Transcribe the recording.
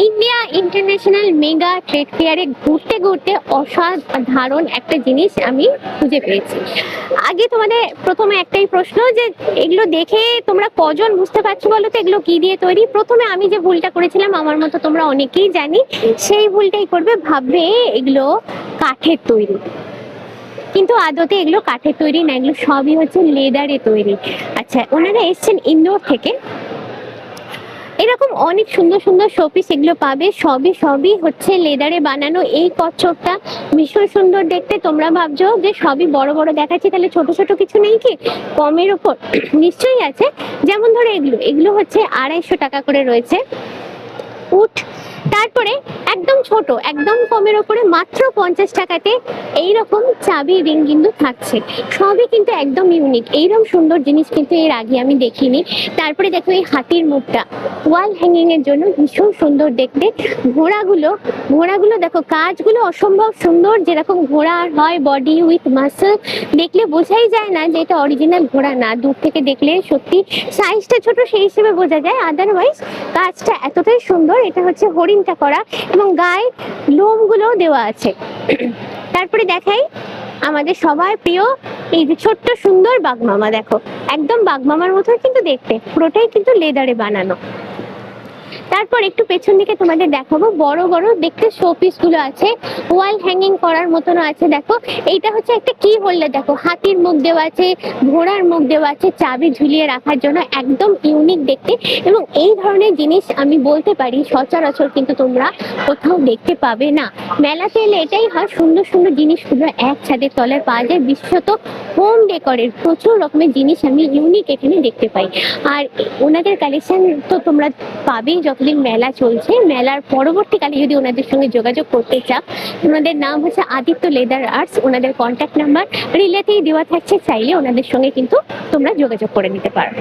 India international mega trade ফেয়ারে ঘুরতে ঘুরতে অসাধারণ একটা জিনিস আমি খুঁজে পেয়েছি। আগে তোমাদের প্রথমে একটাই প্রশ্ন যে এগুলো দেখে তোমরা কজন বুঝতে পারছো বলো তো এগুলো কি দিয়ে তৈরি? প্রথমে আমি যে ভুলটা করেছিলাম, আমার মতো তোমরা অনেকেই জানি, সেই ভুলটাই করবে, ভাববে এগুলো কাঠের তৈরি। কিন্তু আদতে এগুলো কাঠের তৈরি না, এগুলো সবই হচ্ছে লেদারে তৈরি। আচ্ছা, ওনারা এসছেন ইন্দোর থেকে। এরকম অনেক সুন্দর সুন্দর শোপিস এগুলো পাবে, সবই হচ্ছে লেদারে বানানো। এই কচ্ছপটা ভীষণ সুন্দর দেখতে। তোমরা ভাবছো যে সবই বড় বড় দেখাচ্ছি, তাহলে ছোট ছোট কিছু নেই কি? কমের ওপর নিশ্চয়ই আছে। যেমন ধরো এগুলো হচ্ছে 250 টাকা করে রয়েছে উট। তারপরে একদম ছোট একদম কমের ওপরে মাত্র 50 টাকাতে এইরকম চাবি রিং কিন্তু থাকছে। সবই কিন্তু একদম ইউনিক। এইরকম সুন্দর জিনিস কিন্তু এর আগে আমি দেখিনি। তারপরে দেখো এই হাতির মুখটা ওয়াল হ্যাঙ্গিং এর জন্য ভীষণ সুন্দর দেখতে। ঘোড়াগুলো দেখো, কাজগুলো অসম্ভব সুন্দর। যেরকম ঘোড়া হয় বডি উইথ মাসল, দেখলে বোঝাই যায় না যে এটা অরিজিনাল ঘোড়া না। দূর থেকে দেখলে সত্যি সাইজটা ছোট সেই হিসেবে বোঝা যায়, আদারওয়াইজ কাজটা এতটাই সুন্দর। এটা হচ্ছে হরিণটা করা এবং গায়ে লোমগুলো দেওয়া আছে। তারপরে দেখাই আমাদের সবার প্রিয় এই যে ছোট্ট সুন্দর বাঘমামা। দেখো একদম বাঘমামার মতো কিন্তু দেখতে, পুরোটাই কিন্তু লেদারে বানানো। তারপর একটু পেছন দিকে তোমাদের দেখাবো বড় বড় দেখতে শোপিস গুলো আছে, ওয়াল হ্যাঙ্গিং করার মতন আছে। দেখো এইটা হচ্ছে একটা কি হোল্ডার, দেখো হাতির মুখ দেওয়া আছে, ঘোড়ার মুখ দেওয়া আছে, চাবি ঝুলিয়ে রাখার জন্য একদম ইউনিক দেখতে। এবং এই ধরনের জিনিস আমি বলতে পারি সচরাচর কিন্তু তোমরা কোথাও দেখতে পাবে না। মেলাতে এলে এটাই হয়, সুন্দর সুন্দর জিনিসগুলো এক ছাদের তলায় পাওয়া যায়। বিশেষত হোম ডেকোরের প্রচুর রকমের জিনিস আমি ইউনিক এখানে দেখতে পাই। আর ওনাদের কালেকশন তো তোমরা পাবেই যতদিন মেলা চলছে। মেলার পরবর্তীকালে যদি ওনাদের সঙ্গে যোগাযোগ করতে চাও, ওনাদের নাম হচ্ছে আদিত্য লেদার আর্টস। ওনাদের কন্ট্যাক্ট নাম্বার রিলেতেই দেওয়া থাকছে, চাইলে ওনাদের সঙ্গে কিন্তু তোমরা যোগাযোগ করে নিতে পারো।